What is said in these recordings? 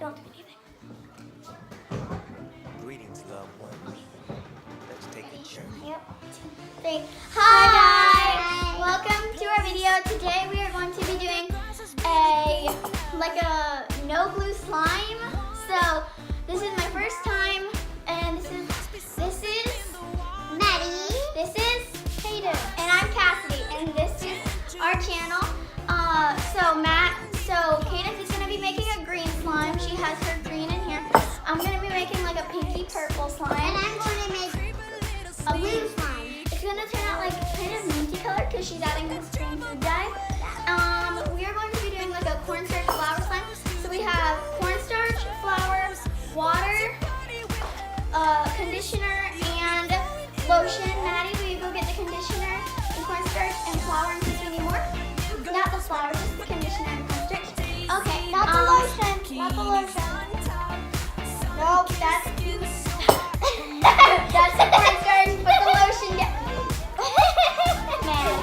Don't do anything. Greetings, loved ones. Let's take a journey. Yep. 2, 3. Hi guys! Welcome to our video. Today we are going to be doing a no glue slime. So this is my first time, and this is Maddie. This is Hayden, and I'm Cassidy, and this is our channel. So Cadence is going to be making a green slime. She has her green in here. I'm going to be making like a pinky purple slime. And I'm going to make a blue slime. It's going to turn out like kind of minty color because she's adding this green food dye. We are going to be doing like a cornstarch flour slime. So we have cornstarch, flour, water, conditioner, and lotion. Maddie, will you go get the conditioner and cornstarch and flour in case we need more? Not the flour, just the conditioner and cornstarch. Okay. Not the lotion. Not the lotion. Nope, that's that's the cornstarch, but the lotion.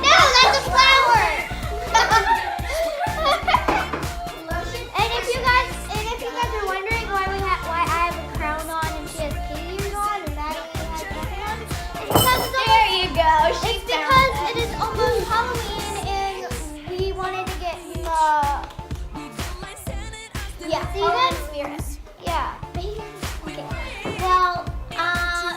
No, that's the flour. Lotion. And if you guys are wondering why I have a crown on and she has kitty ears on and Maddie has nothing on, it's because There you go. it's because it is almost Halloween and we wanted to get Halloween spirit. yeah. Okay. Well,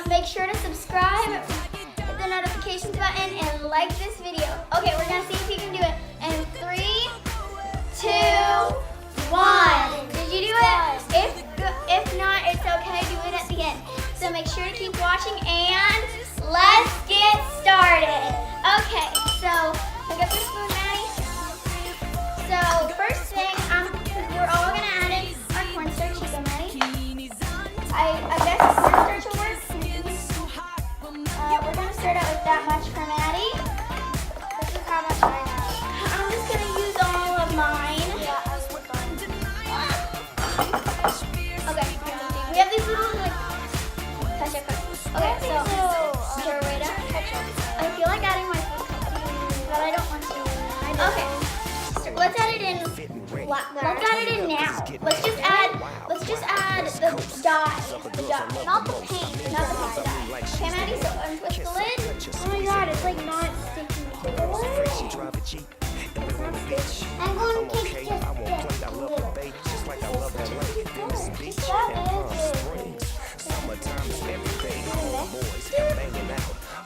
make sure to subscribe, hit the notifications button, and like this video. Okay, we're gonna see if you can do it. In 3, 2, 1. Did you do it? If not, it's okay. Do it at the end. So make sure to keep watching, and let's get started. Okay, so pick up your spoon, Maddie. So first thing, we're all gonna add in our cornstarch. Here you go, Maddie. I guess cornstarch will work. We're gonna start out with that much for Maddie. This is how much I have. I'm just gonna use all of mine. Yeah, I was fine. Okay, we have these little like ketchup cups. Okay, so stir it up. I feel like adding my food coloring, but I don't want to. Okay, so let's add it in. Let's add it in now. Let's just add the dye, not the paint, not the paint dye. Okay, Maddie, so untwist the lid. Oh my god, it's like not sticking. I'm going to take just a little.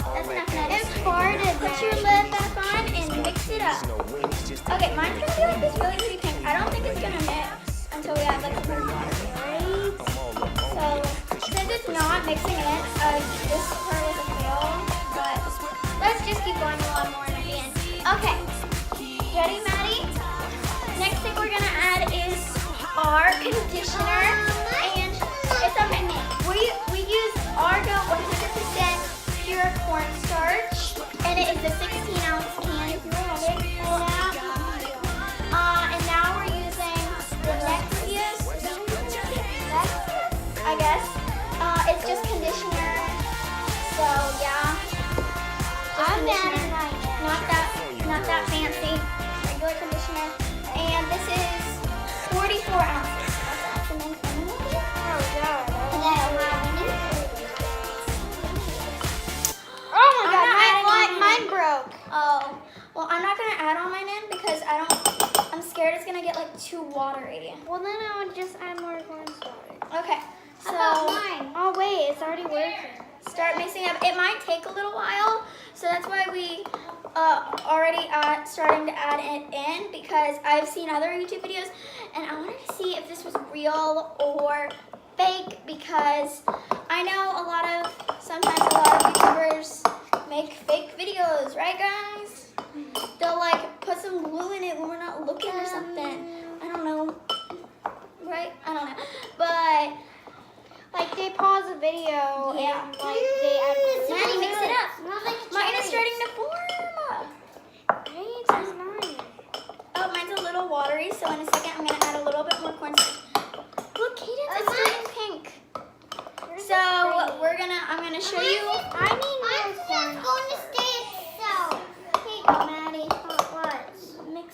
That's enough, Maddie. It's hard to Put your lid back on and mix it up. Okay, mine's gonna be like this really pretty pink. I don't think it's gonna mix until we add like the water. So since it's not mixing in, this part was a fail. But let's just keep going a lot more in the end. Okay, ready, Maddie? Next thing we're gonna add is our conditioner, and it's okay. We use Argo 100% pure cornstarch, and it is the 16-ounce can if you want it. And now we're using the Nexius, I guess. It's just conditioner. So yeah. I'm Conditioner. mad. Not that fancy. Regular conditioner. And this is 44 ounces. And then Oh god. and then I'll have Oh my I'm god, not adding mine broke. Oh, well, I'm not gonna add all mine in because I'm scared it's gonna get like too watery. Well then I would just add more cornstarch. Okay, How about so mine? Oh wait, it's already working. start mixing up. It might take a little while, so that's why we already starting to add it in, because I've seen other YouTube videos and I wanted to see if this was real or fake, because I know sometimes a lot of YouTubers make fake videos, right guys? They'll like put some glue in it when we're not looking or something. I don't know, right? I don't know, but Like they pause the video yeah. and like they add Maddie, mix it up. Not like Mine is starting to form. Right, it's mine. Oh, mine's a little watery, so in a second I'm gonna add a little bit more cornstarch. Look, Cadence, it's turning pink. So I'm gonna show you. I need more cornstarch. Going to stay so. Here you go, Maddie. What? Mix.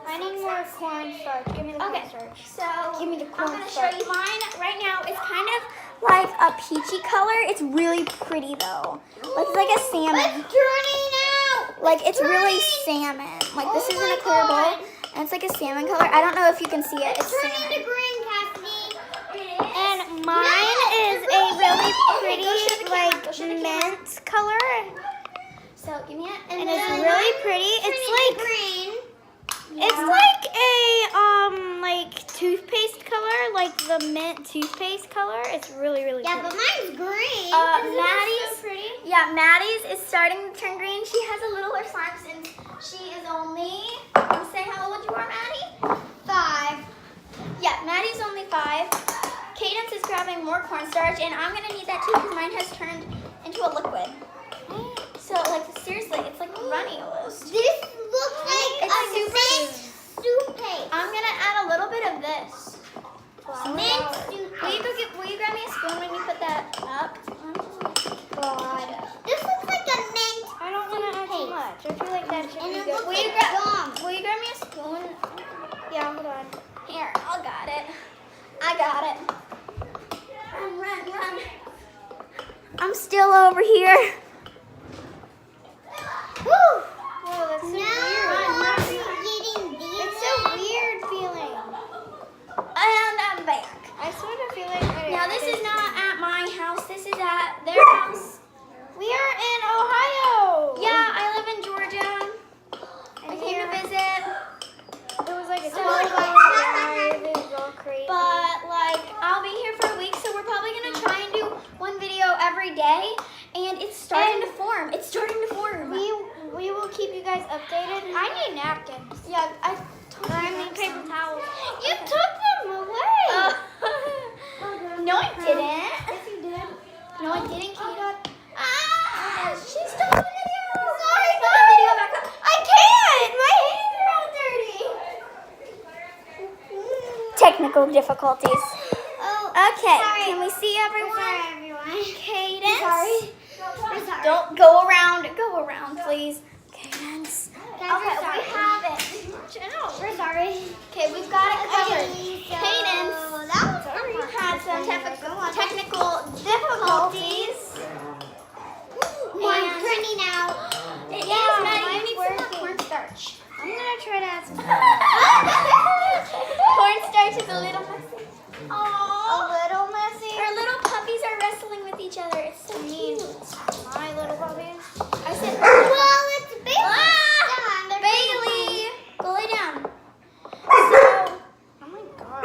I need more cornstarch. Give me the Okay, cornstarch. so Give me the I'm gonna show you mine right now. It's kind of like a peachy color. It's really pretty though. Like it's like a salmon. It's turning out. Like it's really salmon. Like this isn't a clear bowl, and it's like a salmon color. I don't know if you can see it. It's Turning to salmon. green, Cassidy. And mine is a really pretty like mint color. So give me it. And it's really pretty. It's like green. it's like a like toothpaste color, like the mint toothpaste color. It's really Yeah, pretty. but mine's green. Maddie's so pretty. Yeah, Maddie's is starting to turn green. She has a littler slime since she is only, say how old you are, Maddie? 5. Yeah, Maddie's only 5. Cadence is grabbing more cornstarch, and I'm gonna need that too because mine has turned into a liquid. So, like, seriously, it's like runny almost. This looks like It's a super mint soup paste. I'm gonna add a little bit of this. Mint soup Will you grab me a spoon when you put that up? God. This looks like a mint. I don't want to add too much. I feel like that should And be it good. looks Will you like grab? gum. Will you grab me a spoon? Yeah, hold on. Here, I got it. I got it. Run. I'm still over here. Woo! Whoa, that's so Now weird. I'm getting these. It's so weird feeling. And I'm back. I sort of feel like. Now this is not at my house. This is at their house. We are in Ohio. Yeah, I live in Georgia. I came to visit. It was like a So, drive. It was all crazy. But like I'll be here for a week, so we're probably gonna try and do one video every day. And it's starting to form. It's starting to form. We will keep you guys updated. I need napkins. Yeah, I told I you need last paper time. towels. You took them away. No, I didn't. Yes, you did. No, I didn't, Kate. Ah, she's still in the video. Sorry, Put the video back up. I can't. My hands are all dirty. Technical difficulties. Oh, Okay, sorry. can we see everyone? Sorry, everyone. Cadence. Sorry. We're sorry. Don't go around, please. Cadence. Guys, Okay, we're sorry. we have it. We're sorry. Okay, we've got it covered. So, Cadence that was had some technical difficulties. Mine's And- turning out. It Yeah, is, Maddie. mine's You need some more working. cornstarch. I'm gonna try to add some. Cornstarch is a little messy. A Aww. little messy. Our little puppies are wrestling with each other. It's so cute. My little puppies. I said, Well, it's Bailey's Ah! done. They're Bailey, go lay down. So, Oh my god.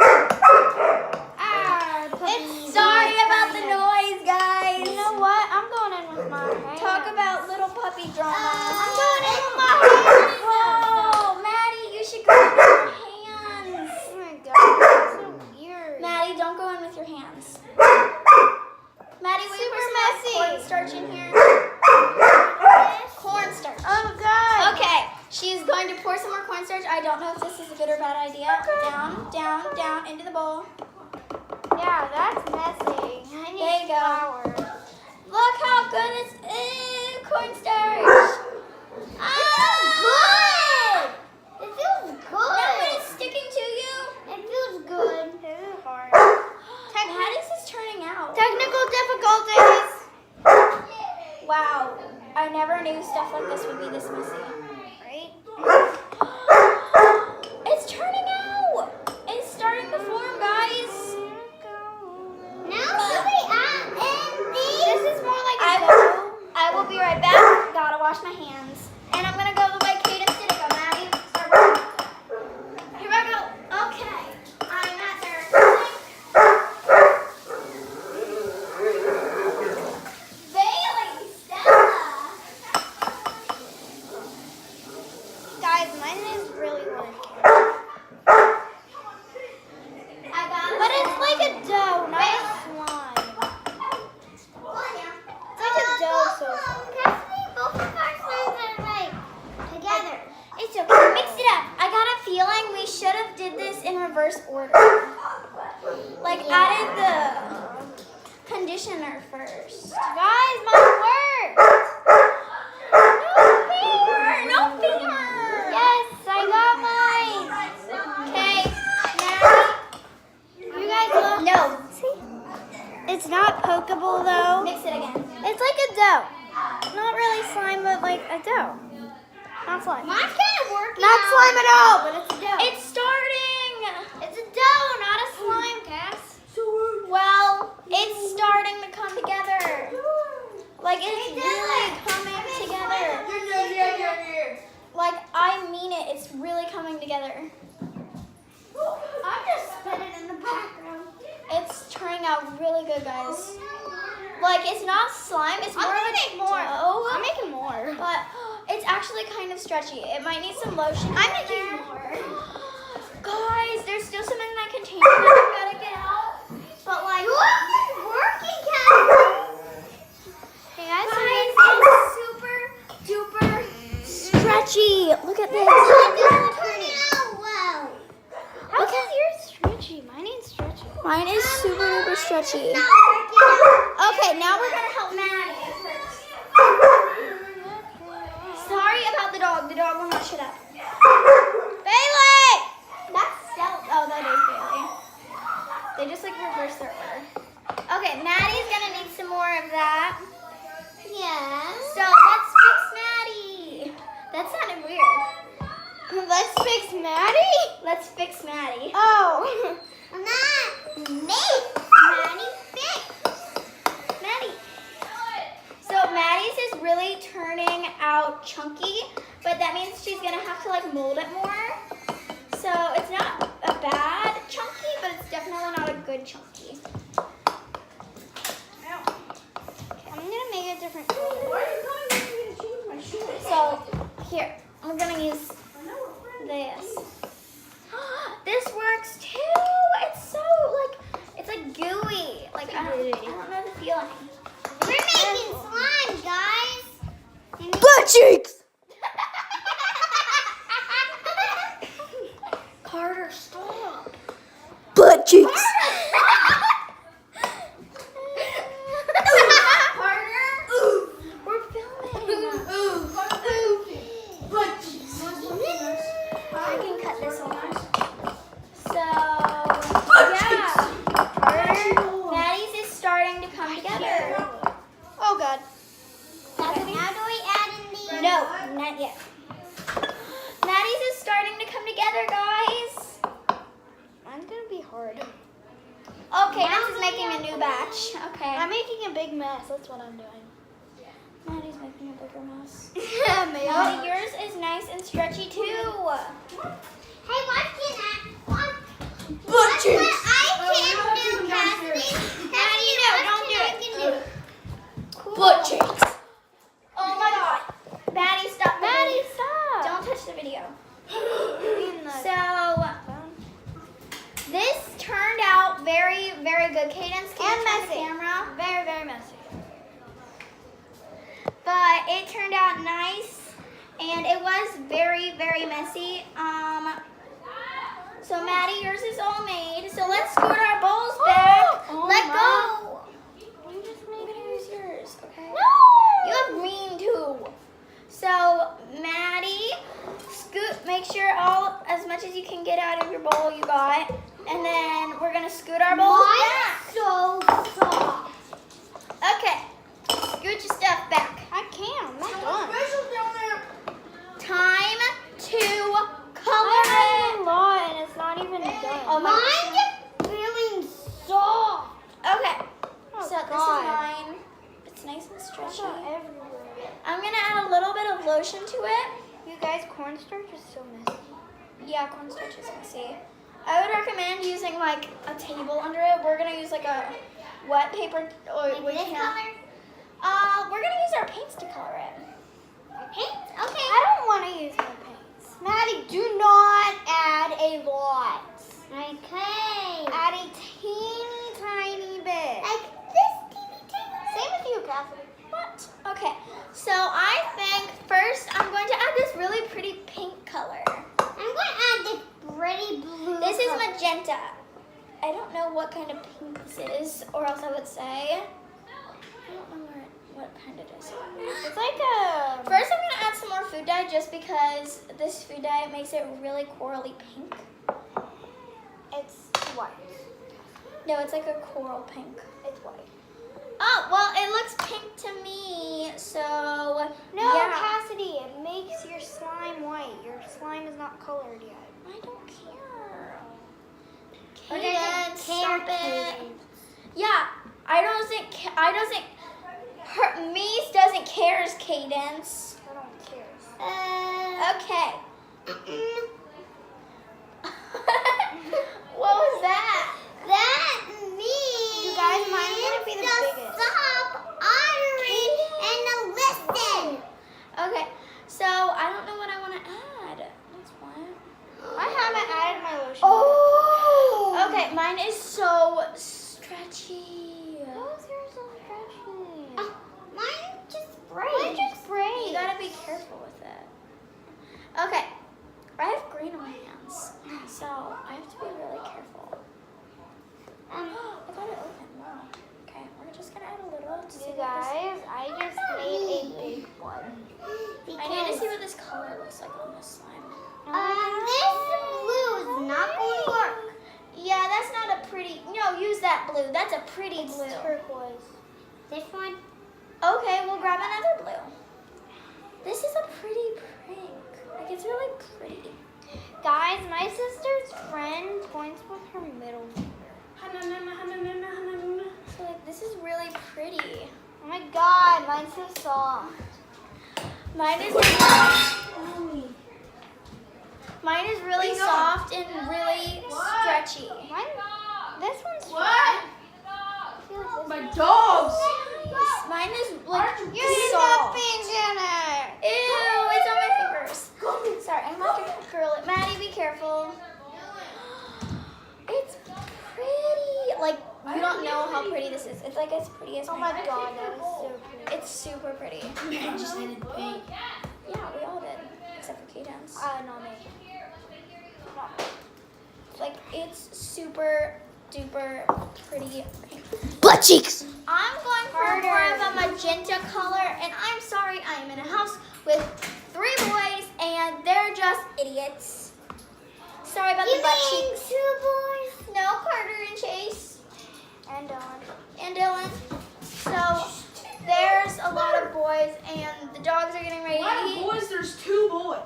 sorry about the noise, guys. You know what? I'm going in with my hands. Talk about little puppy drama. I'm going in with my hands. Whoa, Maddie, you should go in with your hands. Oh my god. That's so weird. Maddie, don't go in with your hands. Maddie, will you Super pour some messy. cornstarch in here? Cornstarch. Oh god. Okay, she's going to pour some more cornstarch. I don't know if this is a good or bad idea. Down, into the bowl. Yeah, that's messy. I need There you go. flour. Look how good this is, cornstarch. Ah! It feels No, good. it's sticking to you. It feels good. It is hard. Maddie's is turning out. Technical difficulties. Wow, I never knew stuff like this would be this messy. Right? It's turning out. It's starting to form, guys. Now somebody add these. This is more like a I will be right back. Gotta wash my hands. And I'm gonna go the way Cadence did it. Go, Maddie. Start working. Here I go. Okay. I'm at there. Bailey, Stella. Guys, mine is really working. I got it. But it's like a dough, not a slime. It's like a dough so far. Both of our slimes are like together. It's okay. Mix it up. I got a feeling we should have did this in reverse order. Like added the conditioner first. Guys, mine worked. No fear. Yes, I got mine. Okay, Maddie. workable though. Mix it again. It's like a dough. Not really slime, but like a dough. Not slime. Mine's kind of working. Not slime at all, but it's a dough. It's starting. It's a dough, not a slime, Cass. Well, it's starting to come together. Like it's really coming together. Like I mean it. It's really coming together. I'm just spinning in the background. It's turning out really good, guys. Like it's not slime. It's more of a dough. I'm making more. But it's actually kind of stretchy. It might need some lotion. I'm making more. Guys, there's still some in my container that I gotta get out. But like, working, Kat. Hey guys, it's super duper stretchy. Look at this. How is yours stretchy? Mine ain't stretchy. Mine is super duper stretchy. Okay, now we're gonna help Maddie. Sorry about the dog. The dog will not shut up. Bailey! That's Stella. Oh, that is Bailey. They just like reverse their order. Okay, Maddie's gonna need some more of that. Yeah. So let's fix Maddie. That sounded weird. Let's fix Maddie? Let's fix Maddie. Oh. Not Maddie fix. Maddie. So Maddie's is really turning out chunky, but that means she's gonna have to like mold it more. So it's not a bad chunky, but it's definitely not a good chunky. I'm gonna make a different color. So here, I'm gonna use this. This works too. It's so it's like gooey. Like I don't know the feeling. We're making slime, guys. Butt cheeks. Carter, stop. Butt cheeks. Carter, we're filming. I can cut this one. So, yeah. Maddie's is starting to come together. Oh god. Okay. Now do we add in the? No, not yet. Maddie's is starting to come together, guys. Mine's gonna be hard. Okay, this is making a new batch. Okay. I'm making a big mess. That's what I'm doing. Maddie's making a bigger mess. Maddie, Maddie, yours is nice and stretchy too. Hey, what can I? Butt cheeks. I can do, Cassidy. Maddie, no, don't do it. do it. Cool. Butt cheeks. Oh my god. Maddie, stop. Maddie, stop. Don't touch the video. So, So, this turned out very, very good. Cadence came And to the messy. camera. very, very messy. But it turned out nice, and it was very, very messy. So Maddie, yours is all made. So let's scoot our bowls back. Oh Let my. go. You just made me use yours, okay? No. You have green too. So Maddie, scoot. Make sure as much as you can get out of your bowl you got, and then we're gonna scoot our bowls back. so soft. Okay, scoot your stuff back. I can. I'm not done. Time to color I it. have a lot, and it's not even done. Oh, Mine's just feeling soft. Okay, Oh, so this God. is mine. It's nice and stretchy. Everywhere. I'm gonna add a little bit of lotion to it. You guys, cornstarch is so messy. Yeah, cornstarch is messy. I would recommend using like a table under it. We're gonna use like a wet paper. Or we can. We're gonna use our paints to color it. Paints? Okay. I don't want to use my paints. Maddie, do not add a lot. Okay. Add a teeny tiny bit. Like this teeny tiny. Same with you, Cassidy. What? Okay, so I think first I'm going to add this really pretty pink color. I'm going to add this pretty blue. This is magenta. I don't know what kind of pink this is, or else I would say. I don't know what kind it is. It's like a. First, I'm going to add some more food dye just because this food dye makes it really corally pink. It's white. No, it's like a coral pink. It's white. Oh, well, it looks pink to me, so No, yeah. Cassidy, it makes your slime white. Your slime is not colored yet. I don't care. Or does Kaden, it stop care, it. Yeah, I don't think Mies doesn't cares, Cadence. I don't care. Okay. What was that? That means You guys, mine's gonna be the biggest. Stop ordering and listen. Okay, so I don't know what I want to add. That's why. I haven't added my lotion. Oh. Okay, mine is so stretchy. Those are so stretchy. Mine just Mine just breaks. You gotta be careful with it. Okay, I have green on my hands, so I have to be really careful. I got it open. Wow. Okay, we're just gonna add a little. To see You what this- guys, I just made a big one. I need to see what this color looks like on this slime. This blue is not going to work. Yeah, that's not a pretty. No, use that blue. That's a pretty blue. Turquoise. This one? Okay, we'll grab another blue. This is a pretty pink. Like, it's really pretty. Guys, my sister's friend points with her middle finger. So, like, this is really pretty. Oh my god, mine's so soft. Mine is really soft and really stretchy. This one's What? What? My dogs. Mine is like You're soft. in it. Ew, it's on my fingers. Sorry, I'm not gonna curl it. Maddie, be careful. It's pretty. Like, you don't know how pretty this is. It's like as pretty as Oh my god, that is so pretty. It's super pretty. I just needed pink. Yeah, we all did. Except for Cadence. Not me. Like, it's super duper pretty pink. Butt cheeks. I'm going for more of a magenta color, and I'm sorry, I am in a house with 3 boys, and they're just idiots. Sorry about the butt cheeks. 2 boys? No, Carter and Chase And and Dylan. So there's a lot of boys, and the dogs are getting ready to eat. Boys, there's 3 boys.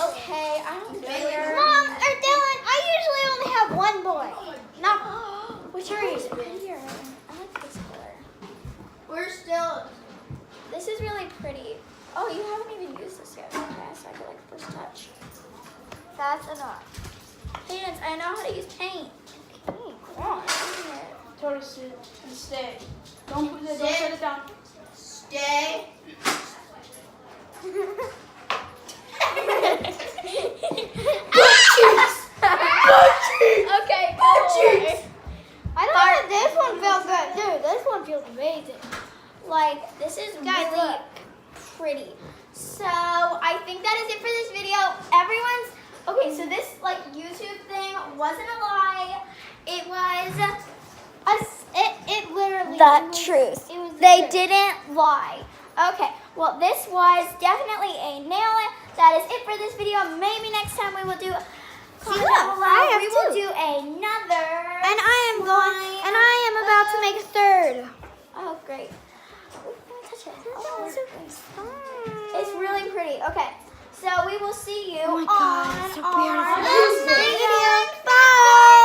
Okay, I don't care. Mom or Dylan, I usually only have 1 boy. No. Which one is prettier? I like this color. We're still. This is really pretty. Oh, you haven't even used this yet. Okay, so I feel like first touch. That's enough. Cadence, I know how to use paint. Told us to stay. Don't set it down. Stay. Okay, go away. I don't know if this one feels good. Dude, this one feels amazing. Like, this is Guys, really look. pretty. So, I think that is it for this video. Everyone's, okay, so this, like, YouTube thing wasn't a lie. It was It literally the was- truth. It was the They truth. didn't lie. Okay, well, this was definitely a nail it. That is it for this video. Maybe next time we will do, comment look, down below. I have We will 2. do another. And I am about to make a 3rd. Oh, great. Ooh, let me touch it. Oh, so it's really pretty. Okay, so we will see you Oh my God, on it's so our beautiful. next Thank you. video. Bye.